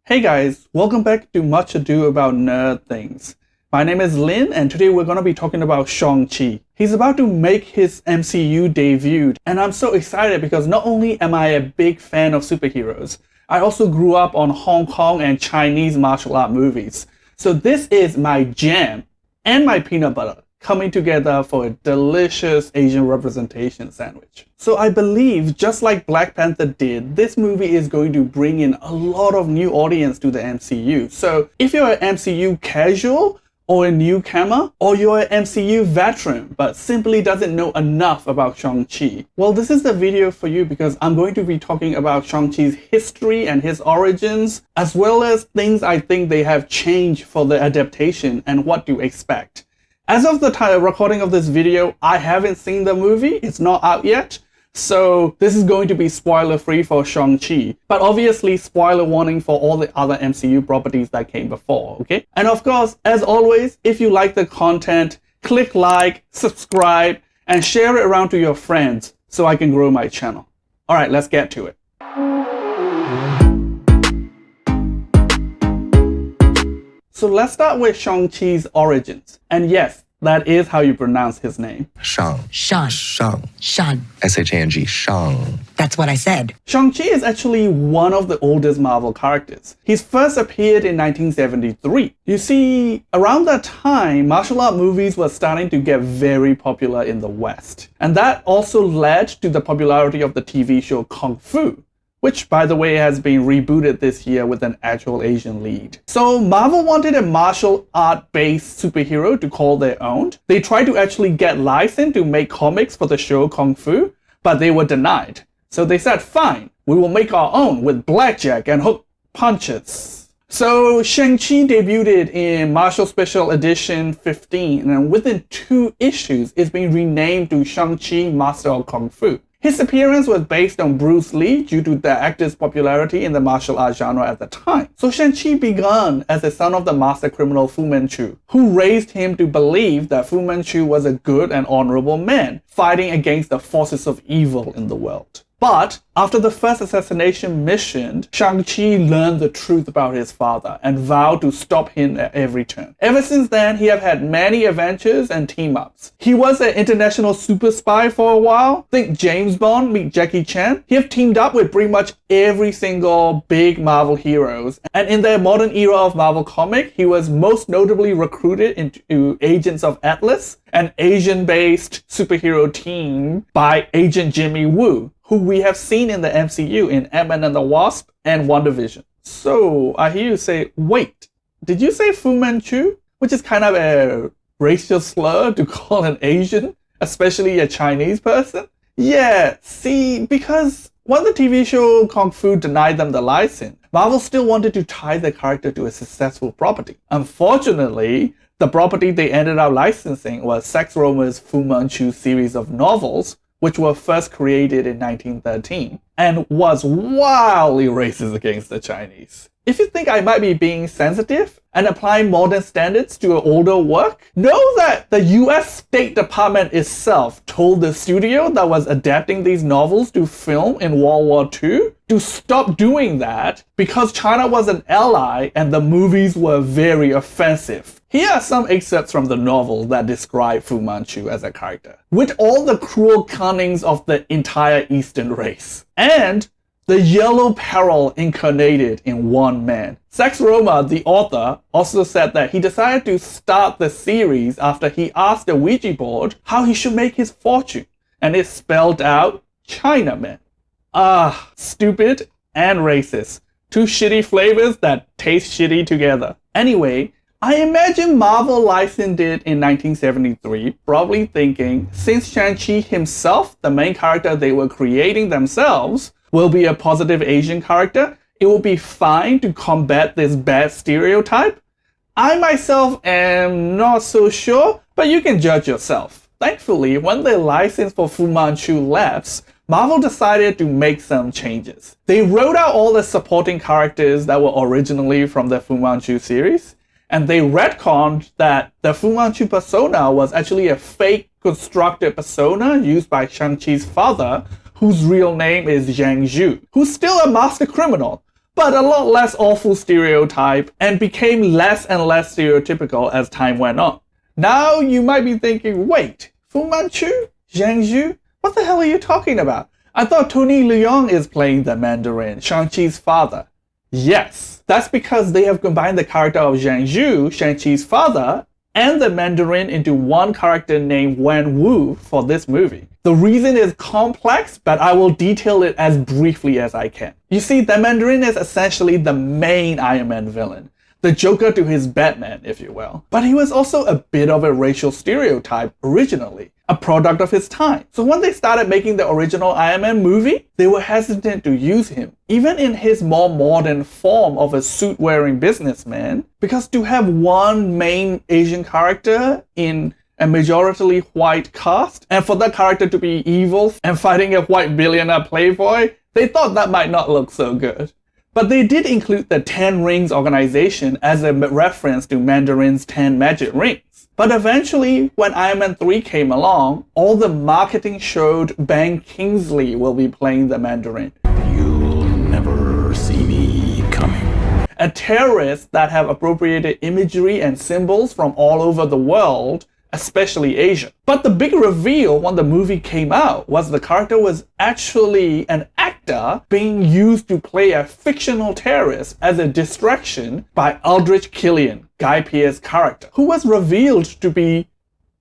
Hey guys, welcome back to Much Ado About Nerd Things. My name is Lin and today we're going to be talking about Shang Chi. He's about to make his MCU debut and I'm so excited because not only am I a big fan of superheroes, I also grew up on Hong Kong and Chinese martial art movies. So this is my jam and my peanut butter coming together for a delicious Asian representation sandwich. So I believe, just like Black Panther did, this movie is going to bring in a lot of new audience to the MCU. So if you're an MCU casual, or a newcomer, or you're an MCU veteran but simply doesn't know enough about Shang-Chi, well, this is the video for you because I'm going to be talking about Shang-Chi's history and his origins, as well as things I think they have changed for the adaptation and what to expect. As of the time recording of this video, I haven't seen the movie, it's not out yet, so this is going to be spoiler-free for Shang-Chi, but obviously spoiler warning for all the other MCU properties that came before, okay? And of course, as always, if you like the content, click like, subscribe, and share it around to your friends so I can grow my channel. Alright, let's get to it. So let's start with Shang-Chi's origins. And yes, that is how you pronounce his name. Shang. Shang. Shang. Shang. S-H-A-N-G. Shang. That's what I said. Shang-Chi is actually one of the oldest Marvel characters. He first appeared in 1973. You see, around that time, martial art movies were starting to get very popular in the West. And that also led to the popularity of the TV show Kung Fu, which, by the way, has been rebooted this year with an actual Asian lead. So Marvel wanted a martial art-based superhero to call their own. They tried to actually get licensed to make comics for the show Kung Fu, but they were denied. So they said, fine, we will make our own with blackjack and hook punches. So Shang-Chi debuted in Martial Special Edition 15, and within 2 issues, it's been renamed to Shang-Chi Master of Kung Fu. His appearance was based on Bruce Lee due to the actor's popularity in the martial art genre at the time. So Shang-Chi began as the son of the master criminal Fu Manchu, who raised him to believe that Fu Manchu was a good and honorable man, fighting against the forces of evil in the world. But after the first assassination mission, Shang-Chi learned the truth about his father and vowed to stop him at every turn. Ever since then, he have had many adventures and team-ups. He was an international super spy for a while. Think James Bond meet Jackie Chan. He have teamed up with pretty much every single big Marvel heroes. And in the modern era of Marvel comic, he was most notably recruited into Agents of Atlas, an Asian-based superhero team by Agent Jimmy Woo, who we have seen in the MCU in Ant-Man and the Wasp and WandaVision. So I hear you say, wait, did you say Fu Manchu? Which is kind of a racial slur to call an Asian, especially a Chinese person? Yeah, see, because when the TV show Kung Fu denied them the license, Marvel still wanted to tie the character to a successful property. Unfortunately, the property they ended up licensing was Sex Romer's Fu Manchu series of novels, which were first created in 1913, and was wildly racist against the Chinese. If you think I might be being sensitive and applying modern standards to an older work, know that the US State Department itself told the studio that was adapting these novels to film in World War II to stop doing that because China was an ally and the movies were very offensive. Here are some excerpts from the novel that describe Fu Manchu as a character, with all the cruel cunnings of the entire Eastern race, and the yellow peril incarnated in one man. Sex Romer, the author, also said that he decided to start the series after he asked the Ouija board how he should make his fortune, and it spelled out Chinaman. Ah, stupid and racist. 2 shitty flavors that taste shitty together. Anyway, I imagine Marvel licensed it in 1973, probably thinking, since Shang-Chi himself, the main character they were creating themselves, will be a positive Asian character, it will be fine to combat this bad stereotype. I myself am not so sure, but you can judge yourself. Thankfully, when the license for Fu Manchu lapsed, Marvel decided to make some changes. They wrote out all the supporting characters that were originally from the Fumanchu series, and they retconned that the Fu Manchu persona was actually a fake constructed persona used by Shang-Chi's father, whose real name is Zhang Zhu, who's still a master criminal, but a lot less awful stereotype and became less and less stereotypical as time went on. Now you might be thinking, wait, Fu Manchu? Zhang Zhu? What the hell are you talking about? I thought Tony Leung is playing the Mandarin, Shang Chi's father. Yes, that's because they have combined the character of Zhang Zhu, Shang Chi's father, and the Mandarin into one character named Wen Wu for this movie. The reason is complex, but I will detail it as briefly as I can. You see, the Mandarin is essentially the main Iron Man villain, the Joker to his Batman, if you will. But he was also a bit of a racial stereotype originally, a product of his time. So when they started making the original Iron Man movie, they were hesitant to use him, even in his more modern form of a suit-wearing businessman, because to have one main Asian character in a majority white cast, and for that character to be evil and fighting a white billionaire playboy, they thought that might not look so good. But they did include the 10 Rings organization as a reference to Mandarin's 10 magic rings. But eventually, when Iron Man 3 came along, all the marketing showed Ben Kingsley will be playing the Mandarin. You'll never see me coming. A terrorist that have appropriated imagery and symbols from all over the world, especially Asia. But the big reveal when the movie came out was the character was actually an actor being used to play a fictional terrorist as a distraction by Aldrich Killian, Guy Pearce's character, who was revealed to be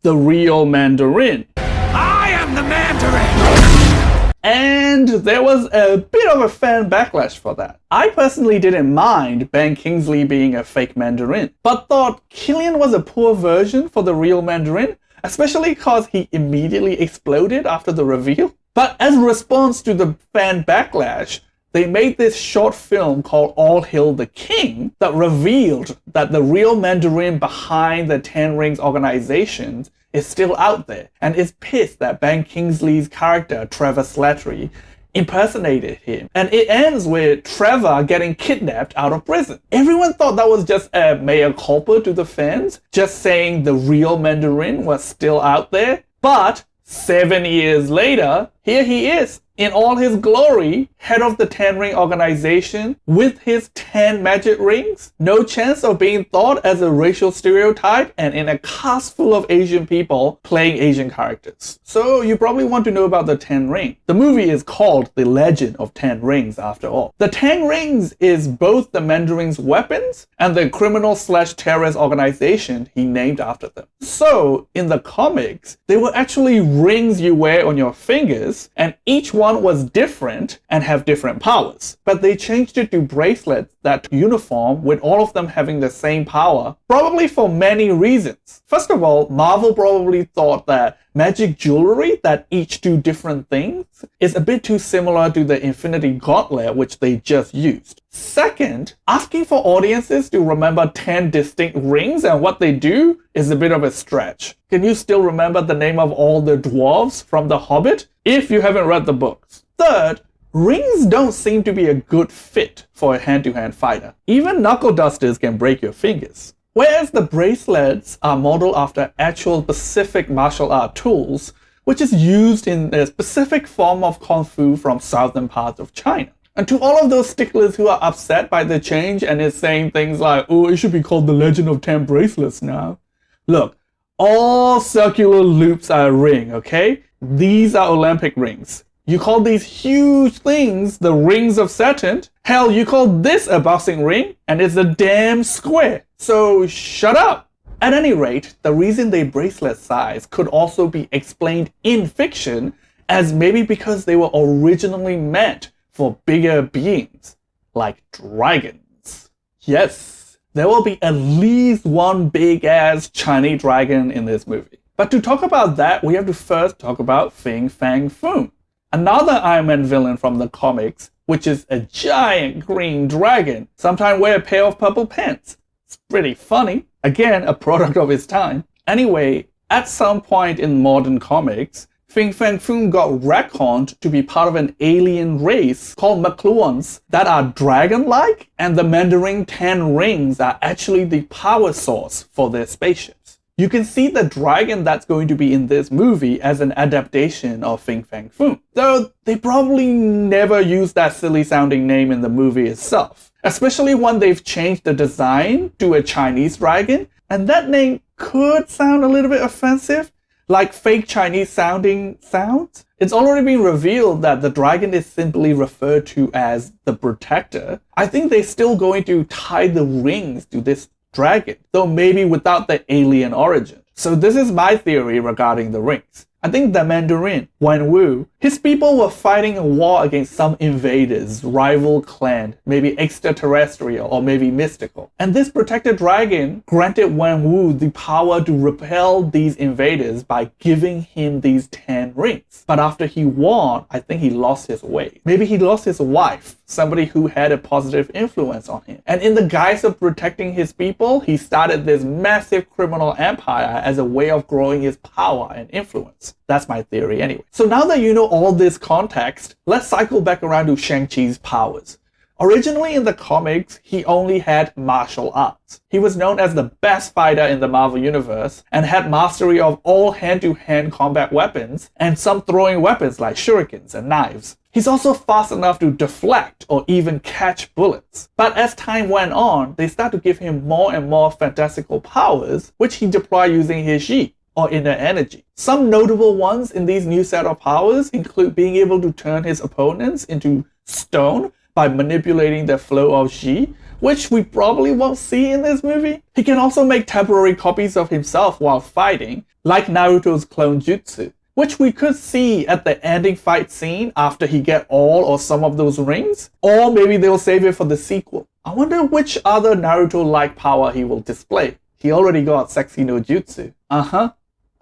the real Mandarin. I am the Mandarin! And there was a bit of a fan backlash for that. I personally didn't mind Ben Kingsley being a fake Mandarin, but thought Killian was a poor version for the real Mandarin, especially because he immediately exploded after the reveal. But as a response to the fan backlash, they made this short film called All Hail the King that revealed that the real Mandarin behind the 10 Rings organization is still out there and is pissed that Ben Kingsley's character, Trevor Slattery, impersonated him. And it ends with Trevor getting kidnapped out of prison. Everyone thought that was just a mea culpa to the fans, just saying the real Mandarin was still out there. But 7 years later, here he is, in all his glory, head of the 10 Ring organization with his 10 magic rings. No chance of being thought as a racial stereotype and in a cast full of Asian people playing Asian characters. So you probably want to know about the 10 Ring. The movie is called The Legend of 10 Rings after all. The 10 Rings is both the Mandarin's weapons and the criminal/terrorist organization he named after them. So in the comics, they were actually rings you wear on your fingers, and each one was different and have different powers. But they changed it to bracelets that uniform with all of them having the same power, probably for many reasons. First of all, Marvel probably thought that magic jewelry that each do different things is a bit too similar to the Infinity Gauntlet which they just used. Second, asking for audiences to remember 10 distinct rings and what they do is a bit of a stretch. Can you still remember the name of all the dwarves from The Hobbit? If you haven't read the books. Third, rings don't seem to be a good fit for a hand-to-hand fighter. Even knuckle dusters can break your fingers. Whereas the bracelets are modeled after actual specific martial art tools, which is used in a specific form of Kung Fu from southern parts of China. And to all of those sticklers who are upset by the change and is saying things like, oh, it should be called the Legend of 10 Bracelets now. Look, all circular loops are a ring, okay? These are Olympic rings. You call these huge things the rings of Saturn? Hell, you call this a boxing ring and it's a damn square. So shut up. At any rate, the reason they bracelet size could also be explained in fiction as maybe because they were originally meant for bigger beings, like dragons. Yes, there will be at least one big-ass Chinese dragon in this movie. But to talk about that, we have to first talk about Fin Fang Foom, another Iron Man villain from the comics, which is a giant green dragon, sometimes wear a pair of purple pants. It's pretty funny. Again, a product of its time. Anyway, at some point in modern comics, Fin Fang Foom got retconned to be part of an alien race called McLuhans that are dragon-like, and the Mandarin 10 Rings are actually the power source for their spaceships. You can see the dragon that's going to be in this movie as an adaptation of Fin Fang Foom, though they probably never used that silly sounding name in the movie itself, especially when they've changed the design to a Chinese dragon, and that name could sound a little bit offensive, like fake Chinese sounding sounds. It's already been revealed that the dragon is simply referred to as the Protector. I think they're still going to tie the rings to this dragon, though maybe without the alien origin. So this is my theory regarding the rings. I think the Mandarin, Wenwu, his people were fighting a war against some invaders, rival clan, maybe extraterrestrial or maybe mystical. And this protected dragon granted Wenwu the power to repel these invaders by giving him these 10 rings. But after he won, I think he lost his way. Maybe he lost his wife, somebody who had a positive influence on him. And in the guise of protecting his people, he started this massive criminal empire as a way of growing his power and influence. That's my theory anyway. So now that you know all this context, let's cycle back around to Shang-Chi's powers. Originally in the comics, he only had martial arts. He was known as the best fighter in the Marvel Universe and had mastery of all hand-to-hand combat weapons and some throwing weapons like shurikens and knives. He's also fast enough to deflect or even catch bullets. But as time went on, they start to give him more and more fantastical powers, which he deployed using his Yi, or inner energy. Some notable ones in these new set of powers include being able to turn his opponents into stone by manipulating the flow of Qi, which we probably won't see in this movie. He can also make temporary copies of himself while fighting, like Naruto's clone jutsu, which we could see at the ending fight scene after he get all or some of those rings, or maybe they'll save it for the sequel. I wonder which other Naruto-like power he will display. He already got Sexy no Jutsu.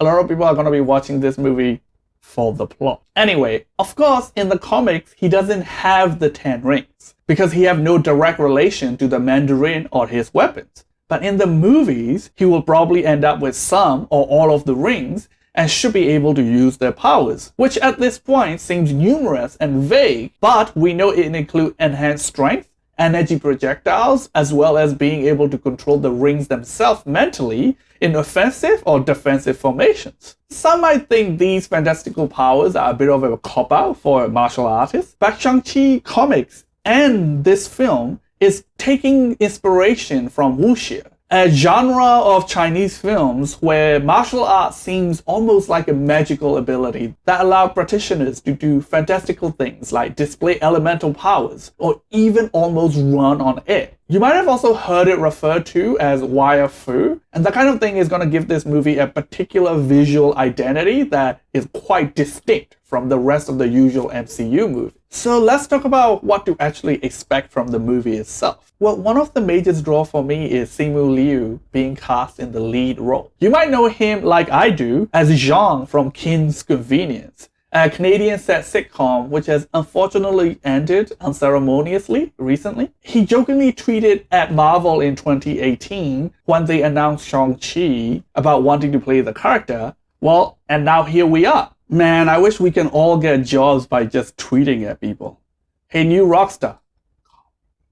A lot of people are going to be watching this movie for the plot. Anyway, of course, in the comics, he doesn't have the 10 rings because he have no direct relation to the Mandarin or his weapons. But in the movies, he will probably end up with some or all of the rings and should be able to use their powers, which at this point seems numerous and vague, but we know it includes enhanced strength, energy projectiles, as well as being able to control the rings themselves mentally in offensive or defensive formations. Some might think these fantastical powers are a bit of a cop-out for a martial artist, but Shang-Chi comics and this film is taking inspiration from wuxia, a genre of Chinese films where martial arts seems almost like a magical ability that allows practitioners to do fantastical things like display elemental powers or even almost run on air. You might have also heard it referred to as wire fu, and that kind of thing is going to give this movie a particular visual identity that is quite distinct from the rest of the usual MCU movie. So let's talk about what to actually expect from the movie itself. Well, one of the major draws for me is Simu Liu being cast in the lead role. You might know him like I do as Zhang from Kim's Convenience, a Canadian set sitcom which has unfortunately ended unceremoniously recently. He jokingly tweeted at Marvel in 2018 when they announced Shang-Chi about wanting to play the character. Well, and now here we are. Man, I wish we can all get jobs by just tweeting at people. Hey, new rockstar.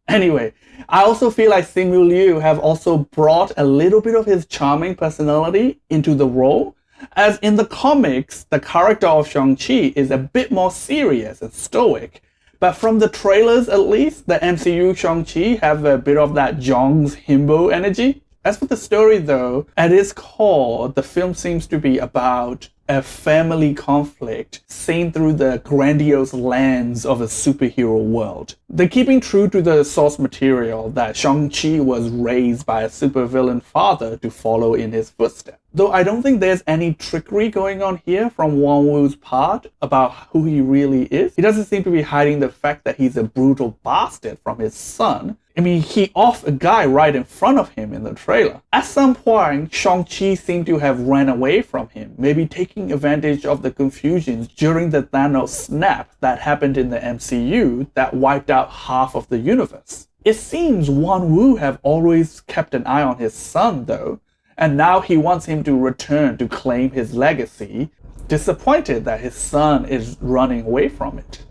Anyway, I also feel like Simu Liu have also brought a little bit of his charming personality into the role, as in the comics, the character of Shang-Chi is a bit more serious and stoic. But from the trailers at least, the MCU Shang-Chi have a bit of that Zhang's himbo energy. As for the story though, at its core, the film seems to be about a family conflict seen through the grandiose lens of a superhero world. They're keeping true to the source material that Shang-Chi was raised by a supervillain father to follow in his footsteps. Though I don't think there's any trickery going on here from Wong Wu's part about who he really is. He doesn't seem to be hiding the fact that he's a brutal bastard from his son. I mean, he offed a guy right in front of him in the trailer. At some point, Shang-Chi seemed to have ran away from him, maybe taking advantage of the confusions during the Thanos snap that happened in the MCU that wiped out half of the universe. It seems Wong Wu have always kept an eye on his son though, and now he wants him to return to claim his legacy, disappointed that his son is running away from it.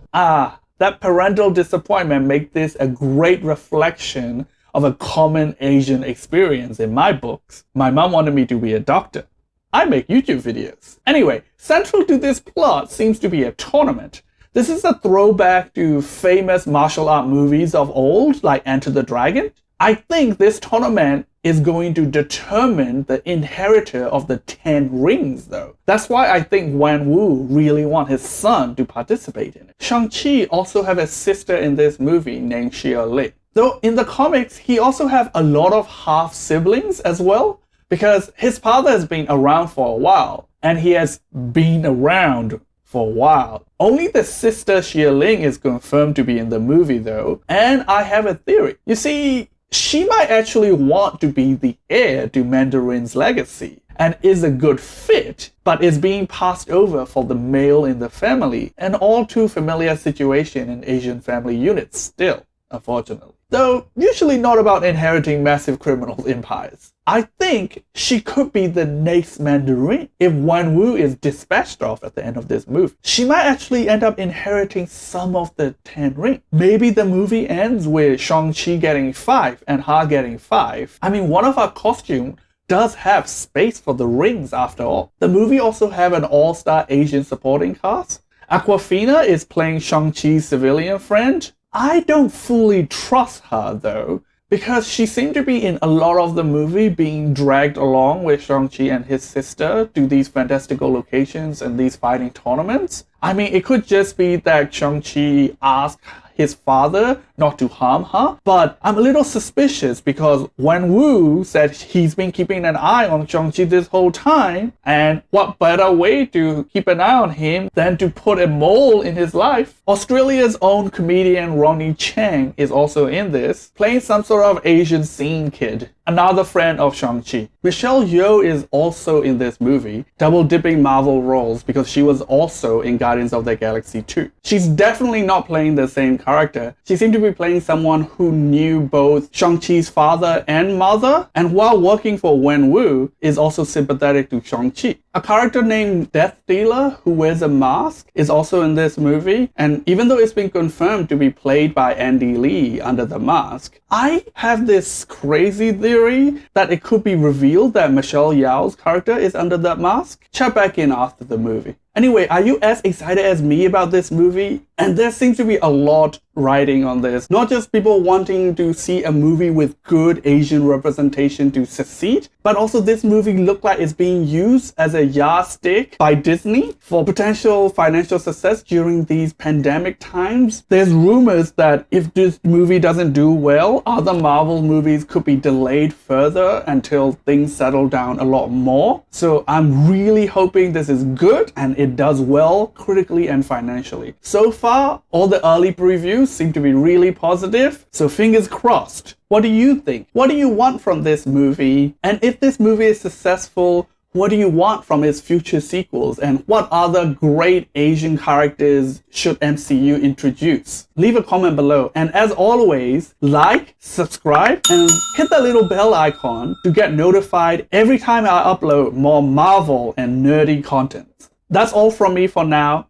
That parental disappointment makes this a great reflection of a common Asian experience in my books. My mom wanted me to be a doctor. I make YouTube videos. Anyway, central to this plot seems to be a tournament. This is a throwback to famous martial art movies of old, like Enter the Dragon. I think this tournament is going to determine the inheritor of the 10 rings though. That's why I think Wenwu really wants his son to participate in it. Shang Chi also have a sister in this movie named Xia Li. Though in the comics, he also have a lot of half siblings as well, because his father has been around for a while, and he has been around for a while. Only the sister Xia Ling is confirmed to be in the movie though, and I have a theory. You see, she might actually want to be the heir to Mandarin's legacy and is a good fit, but is being passed over for the male in the family, an all too familiar situation in Asian family units still, unfortunately. Though usually not about inheriting massive criminal empires. I think she could be the next Mandarin if Wenwu is dispatched off at the end of this movie. She might actually end up inheriting some of the 10 rings. Maybe the movie ends with Shang-Chi getting 5 and Ha getting 5. I mean, one of our costumes does have space for the rings after all. The movie also have an all-star Asian supporting cast. Awkwafina is playing Shang-Chi's civilian friend. I don't fully trust her though, because she seemed to be in a lot of the movie being dragged along with Shang-Chi and his sister to these fantastical locations and these fighting tournaments. I mean, it could just be that Shang-Chi asked his father not to harm her, but I'm a little suspicious because Wenwu said he's been keeping an eye on Shang-Chi this whole time, and what better way to keep an eye on him than to put a mole in his life? Australia's own comedian Ronnie Chang is also in this, playing some sort of Asian scene kid, another friend of Shang-Chi. Michelle Yeoh is also in this movie, double dipping Marvel roles because she was also in Guardians of the Galaxy 2. She's definitely not playing the same character. She seemed to be playing someone who knew both Shang-Chi's father and mother, and while working for Wenwu, is also sympathetic to Shang-Chi. A character named Death Dealer who wears a mask is also in this movie, and even though it's been confirmed to be played by Andy Lee under the mask, I have this crazy theory that it could be revealed that Michelle Yeoh's character is under that mask. Check back in after the movie. Anyway, are you as excited as me about this movie? And there seems to be a lot riding on this. Not just people wanting to see a movie with good Asian representation to succeed, but also this movie looked like it's being used as a yardstick by Disney for potential financial success during these pandemic times. There's rumors that if this movie doesn't do well, other Marvel movies could be delayed further until things settle down a lot more. So I'm really hoping this is good and it does well critically and financially. So far, all the early previews seem to be really positive, so fingers crossed. What do you think? What do you want from this movie? And if this movie is successful, what do you want from its future sequels? And what other great Asian characters should MCU introduce? Leave a comment below. And as always, like, subscribe, and hit that little bell icon to get notified every time I upload more Marvel and nerdy content. That's all from me for now.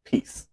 Peace.